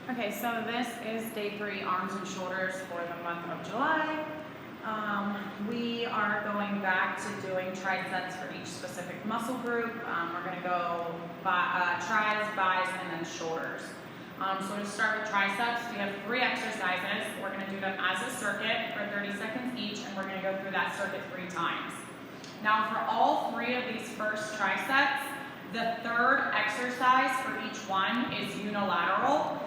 Okay, so this is day 3, arms and shoulders for the month of July. We are going back to doing triceps for each specific muscle group. We're going to go tris, bis, and then shoulders. So to start with triceps, we have 3 exercises. We're going to do them as a circuit for 30 seconds each, and we're going to go through that circuit 3 times. Now for all 3 of these first triceps, the third exercise for each one is unilateral.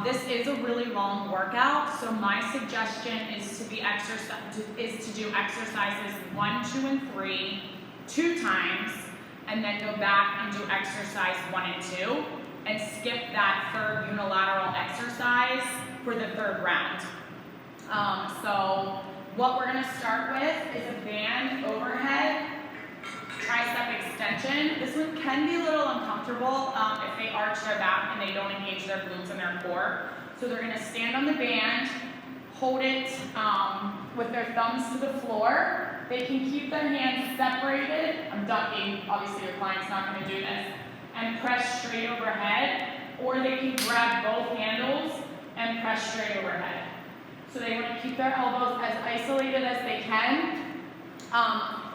This is a really long workout, so my suggestion is to do exercises 1, 2, and 3 2 times, and then go back and do exercise 1 and 2, and skip that third unilateral exercise for the third round. So what we're going to start with is a band overhead tricep extension. This one can be a little uncomfortable if they arch their back and they don't engage their glutes and their core. So they're going to stand on the band, hold it with their thumbs to the floor. They can keep their hands separated. I'm ducking, obviously your client's not going to do this, and press straight overhead, or they can grab both handles and press straight overhead. So they want to keep their elbows as isolated as they can.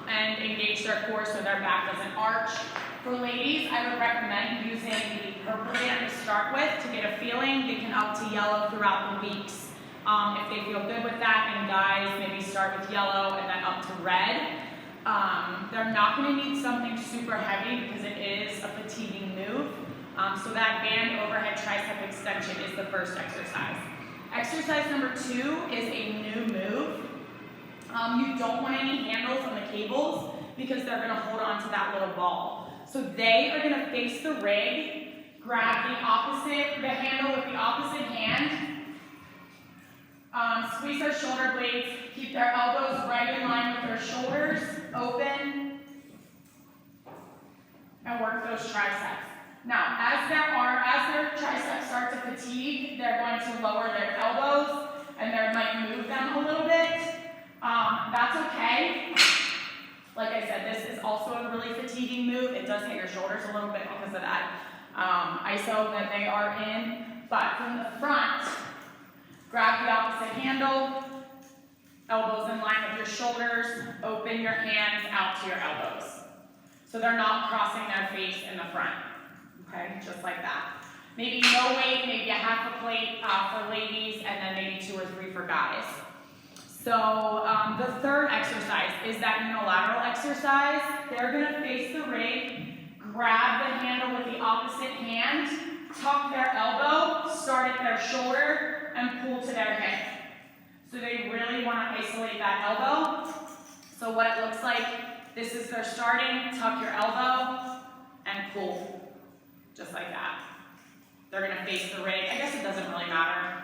And engage their core so their back doesn't arch. For ladies, I would recommend using the purple band to start with to get a feeling. You can up to yellow throughout the weeks if they feel good with that, and guys maybe start with yellow and then up to red. They're not going to need something super heavy because it is a fatiguing move. So that band overhead tricep extension is the first exercise. Exercise number 2 is a new move. You don't want any handles on the cables because they're going to hold on to that little ball. So they are going to face the rig, grab the handle with the opposite hand, squeeze their shoulder blades, keep their elbows right in line with their shoulders, open, and work those triceps. Now, as their triceps start to fatigue, they're going to lower their elbows and they might move them a little bit. That's okay. Like I said, this is also a really fatiguing move. It does hit your shoulders a little bit because of that ISO that they are in. But from the front, grab the opposite handle, elbows in line with your shoulders, open your hands out to your elbows. So they're not crossing their face in the front. Okay, just like that. Maybe no weight, maybe a half a plate for ladies, and then maybe 2 or 3 for guys. So the third exercise is that unilateral exercise. They're going to face the rig, grab the handle with the opposite hand, tuck their elbow, start at their shoulder, and pull to their hip. So they really want to isolate that elbow. So what it looks like, this is their starting, tuck your elbow, and pull, just like that. They're going to face the rig. I guess it doesn't really matter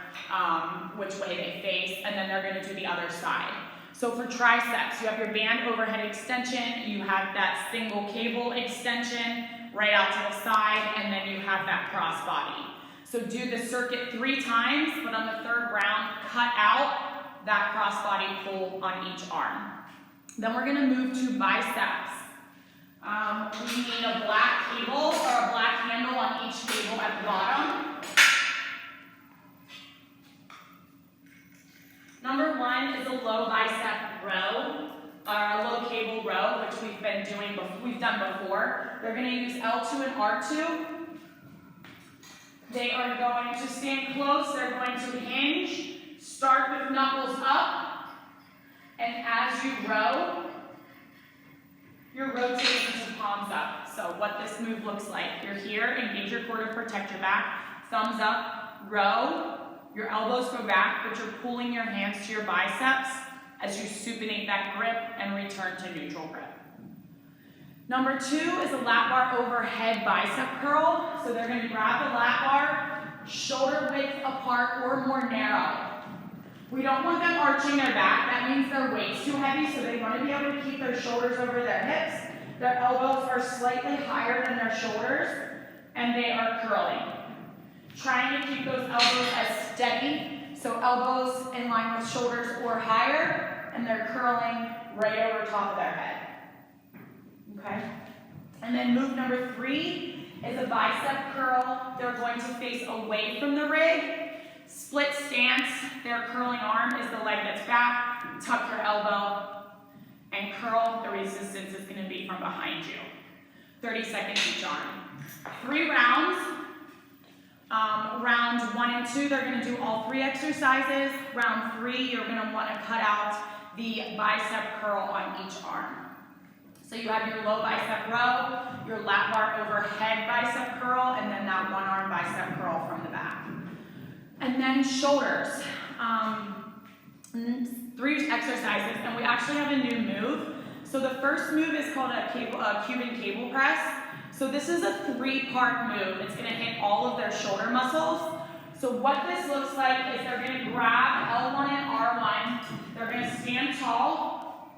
which way they face, and then they're going to do the other side. So for triceps, you have your band overhead extension, you have that single cable extension right out to the side, and then you have that cross body. So do the circuit 3 times, but on the third round, cut out that cross body pull on each arm. Then we're going to move to biceps. We need a black cable or a black handle on each cable at the bottom. Number 1 is a low bicep row, or a low cable row, which we've done before. They're going to use L2 and R2. They are going to stand close. They're going to hinge. Start with knuckles up, and as you row, you're rotating into palms up. So what this move looks like, you're here, engage your core to protect your back, thumbs up, row, your elbows go back, but you're pulling your hands to your biceps as you supinate that grip and return to neutral grip. Number 2 is a lat bar overhead bicep curl. So they're going to grab the lat bar, shoulder width apart or more narrow. We don't want them arching their back. That means their weight's too heavy, so they want to be able to keep their shoulders over their hips. Their elbows are slightly higher than their shoulders, and they are curling. Trying to keep those elbows as steady, so elbows in line with shoulders or higher, and they're curling right over top of their head. Okay? And then move number 3 is a bicep curl they're going to face away from the rig. Split stance, their curling arm is the leg that's back. Tuck your elbow and curl. The resistance is going to be from behind you. 30 seconds each arm. 3 rounds. Round 1 and 2, they're going to do all 3 exercises. Round 3, you're going to want to cut out the bicep curl on each arm. So you have your low bicep row, your lat bar overhead bicep curl, and then that 1-arm bicep curl from the back. And then shoulders. 3 exercises, and we actually have a new move. So the first move is called a Cuban cable press. So this is a 3-part move. It's going to hit all of their shoulder muscles. So what this looks like is they're going to grab L1 and R1. They're going to stand tall.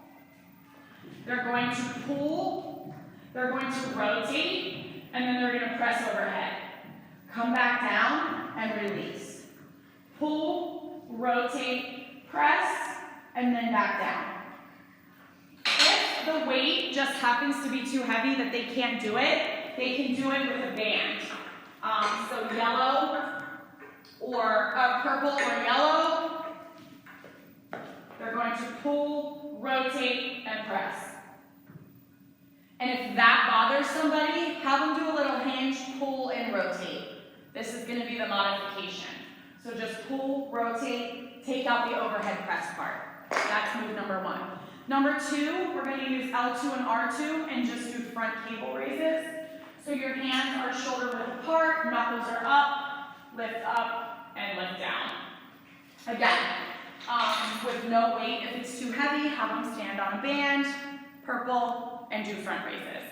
They're going to pull. They're going to rotate. And then they're going to press overhead. Come back down and release. Pull, rotate, press, and then back down. If the weight just happens to be too heavy that they can't do it, they can do it with a band. So yellow or purple or yellow, they're going to pull, rotate, and press. And if that bothers somebody, have them do a little hinge, pull, and rotate. This is going to be the modification. So just pull, rotate, take out the overhead press part. That's move number 1. Number 2, we're going to use L2 and R2 and just do front cable raises. So your hands are shoulder width apart, knuckles are up, and lift down. Again, with no weight, if it's too heavy, have them stand on a band, purple, and do front raises.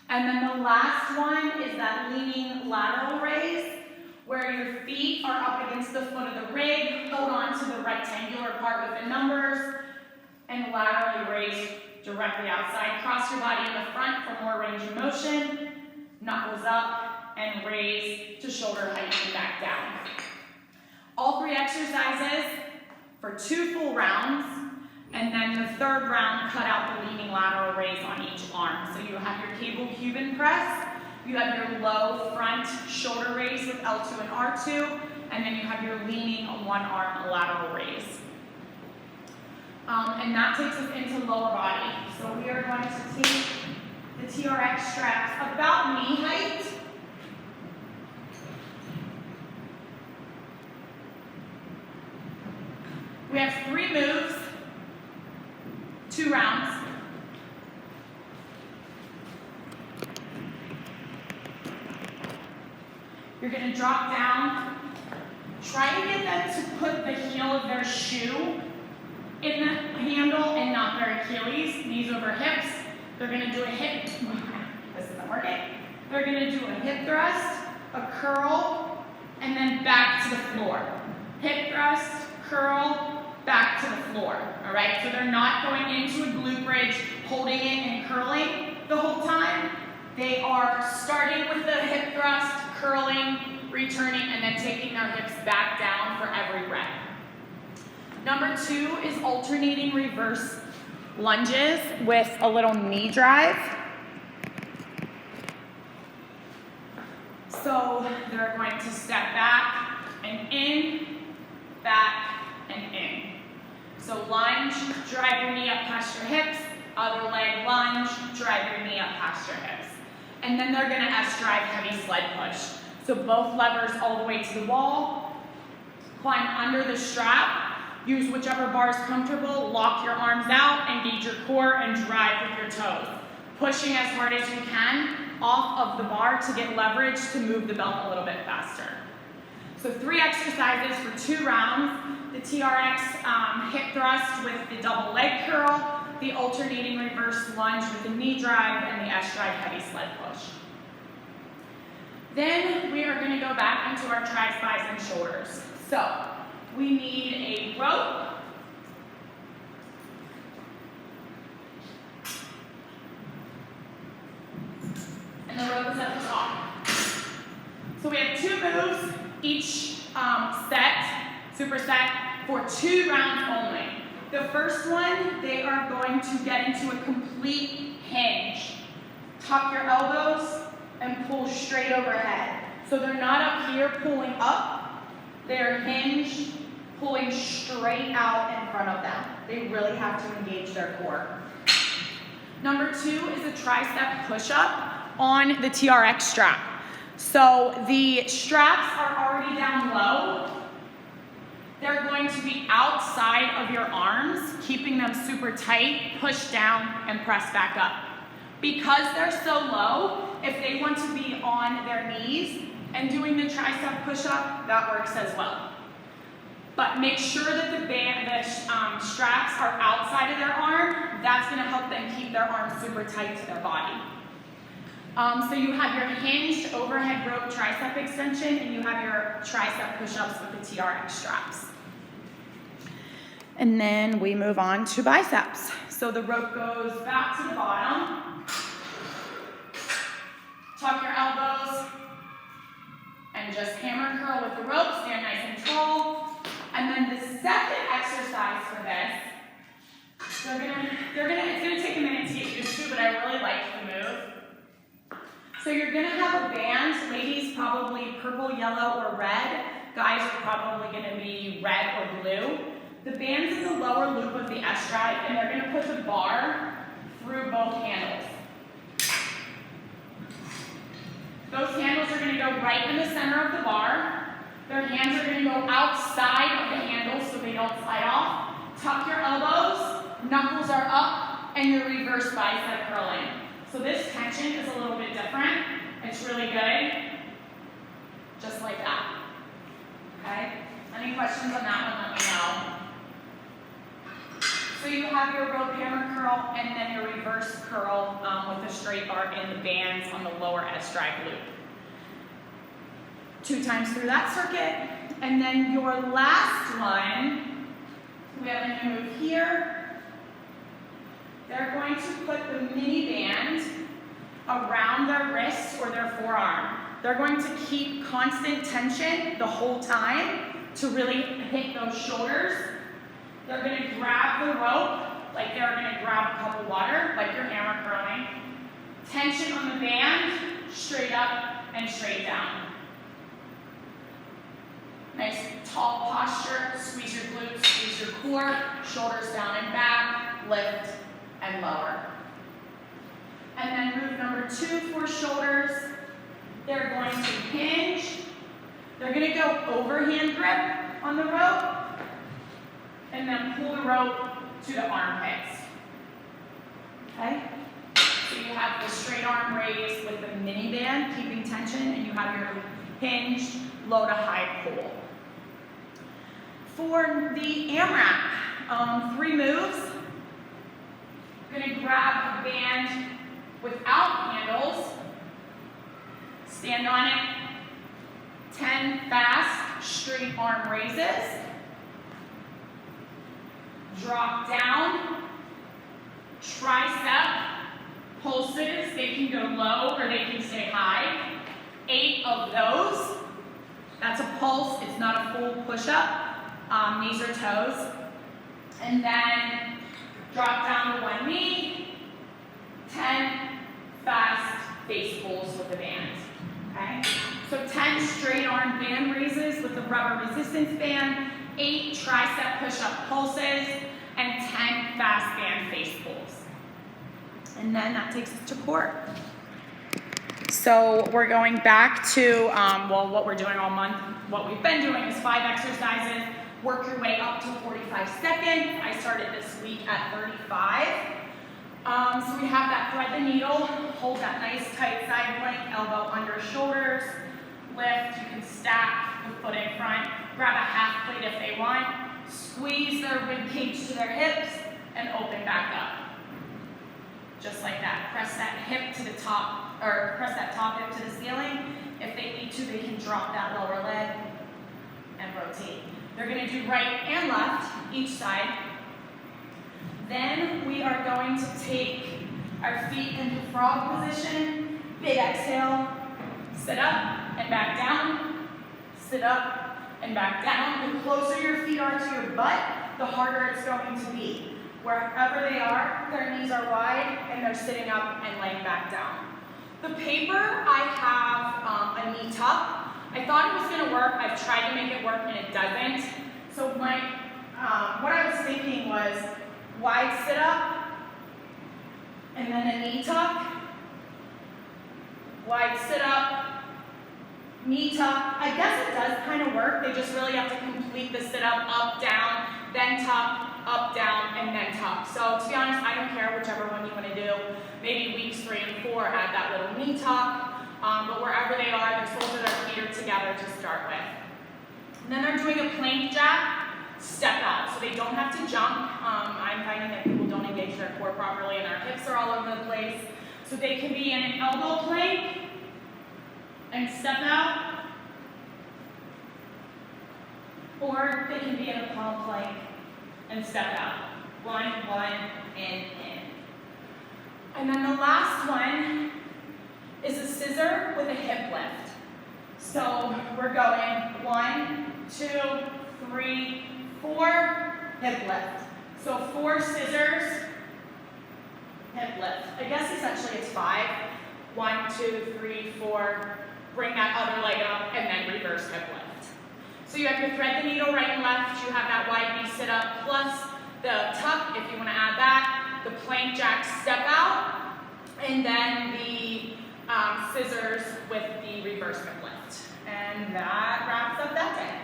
And then the last one is that leaning lateral raise, where your feet are up against the foot of the rig, hold on to the rectangular part with the numbers, and laterally raise directly outside. Cross your body in the front for more range of motion, knuckles up, and raise to shoulder height and back down. All 3 exercises for 2 full rounds, and then the 3rd round, cut out the leaning lateral raise on each arm. So you have your cable Cuban press, you have your low front shoulder raise with L2 and R2, and then you have your leaning 1-arm lateral raise. And that takes us into lower body. So we are going to take the TRX straps about knee height. We have 3 moves, 2 rounds. You're going to drop down. Try to get them to put the heel of their shoe in the handle and not their Achilles, knees over hips. They're going to do a hip, this isn't working. They're going to do a hip thrust, a curl, and then back to the floor. Hip thrust, curl, back to the floor, all right? So they're not going into a glute bridge, holding it and curling the whole time. They are starting with the hip thrust, curling, returning, and then taking their hips back down for every rep. Number 2 is alternating reverse lunges with a little knee drive. So they're going to step back and in, back and in. So lunge, drive your knee up past your hips, other leg lunge, drive your knee up past your hips. And then they're gonna S-drive heavy sled push. So both levers all the way to the wall, climb under the strap, use whichever bar is comfortable, lock your arms out, engage your core, and drive with your toes. Pushing as hard as you can off of the bar to get leverage to move the belt a little bit faster. So 3 exercises for 2 rounds. The TRX hip thrust with the double leg curl, the alternating reverse lunge with the knee drive, and the S-drive heavy sled push. Then we are going to go back into our triceps, thighs, and shoulders. So we need a rope. And the rope is at the top. So we have 2 moves each superset for 2 rounds only. The first one, they are going to get into a complete hinge. Tuck your elbows and pull straight overhead. So they're not up here pulling up, they're hinged, pulling straight out in front of them. They really have to engage their core. Number 2 is a tricep push-up on the TRX strap. So the straps are already down low. They're going to be outside of your arms, keeping them super tight, push down, and press back up. Because they're so low, if they want to be on their knees and doing the tricep push-up, that works as well. But make sure that the straps are outside of their arm. That's going to help them keep their arms super tight to their body. So you have your hinged overhead rope tricep extension, and you have your tricep push-ups with the TRX straps. And then we move on to biceps. So the rope goes back to the bottom. Tuck your elbows and just hammer curl with the rope. Stand nice and tall. And then the second exercise for this, it's gonna take a minute to get used to, but I really like the move. So you're gonna have a band, ladies probably purple, yellow, or red. Guys are probably gonna be red or blue. The band's in the lower loop of the S-drive, and they're gonna put the bar through both handles. Those handles are gonna go right in the center of the bar. Their hands are going to go outside of the handles so they don't slide off. Tuck your elbows, knuckles are up, and your reverse bicep curling. So this tension is a little bit different. It's really good. Just like that. Okay? Any questions on that one, let me know. So you have your rope hammer curl and then your reverse curl with the straight bar and the bands on the lower S-drive loop. 2 times through that circuit. And then your last one, we have a new move here. They're going to put the mini band around their wrist or their forearm. They're going to keep constant tension the whole time to really hit those shoulders. They're going to grab the rope like they're going to grab a cup of water, like you're hammer curling. Tension on the band, straight up and straight down. Nice tall posture, squeeze your glutes, squeeze your core, shoulders down and back, lift and lower. And then move number 2 for shoulders. They're going to hinge. They're going to go overhand grip on the rope and then pull the rope to the armpits. Okay? So you have the straight arm raise with the mini band, keeping tension, and you have your hinged low to high pull. For the AMRAP, 3 moves. You're going to grab a band without handles, stand on it, 10 fast straight arm raises, drop down, tricep pulses. They can go low or they can stay high. 8 of those. That's a pulse, it's not a full push-up. Knees or toes. And then drop down to one knee. 10 fast face pulls with the band. Okay? So 10 straight arm band raises with the rubber resistance band, 8 tricep push-up pulses, and 10 fast band face pulls. And then that takes us to core. So we're going back to, what we're doing all month. What we've been doing is 5 exercises. Work your way up to 45 seconds. I started this week at 35. So we have that thread the needle, hold that nice tight side plank, elbow under shoulders, lift. You can stack the foot in front, grab a half plate if they want, squeeze their rib cage to their hips, and open back up. Just like that. Press that hip to the top, or press that top hip to the ceiling. If they need to, they can drop that lower leg and rotate. They're going to do right and left, each side. Then we are going to take our feet into frog position. Big exhale. Sit up and back down. Sit up and back down. The closer your feet are to your butt, the harder it's going to be. Wherever they are, their knees are wide and they're sitting up and laying back down. The paper, I have a knee tuck. I thought it was gonna work. I've tried to make it work and it doesn't. So what I was thinking was wide sit up and then a knee tuck. Wide sit up, knee tuck. I guess it does kind of work. They just really have to complete the sit up, down, then tuck, up, down, and then tuck. So to be honest, I don't care whichever one you want to do. Maybe weeks 3 and 4, add that little knee tuck. But wherever they are, they're supposed to their feet are together to start with. And then they're doing a plank jack, step out. So they don't have to jump. I'm finding that people don't engage their core properly and their hips are all over the place. So they can be in an elbow plank and step out. Or they can be in a palm plank and step out. One, in. And then the last one is a scissor with a hip lift. So we're going 1, 2, 3, 4, hip lift. So 4 scissors, hip lift. I guess essentially it's 5. 1, 2, 3, 4. Bring that other leg up and then reverse hip lift. So you have your thread the needle right and left. You have that wide knee sit up plus the tuck if you want to add that. The plank jack step out and then the scissors with the reverse hip lift. And that wraps up that day.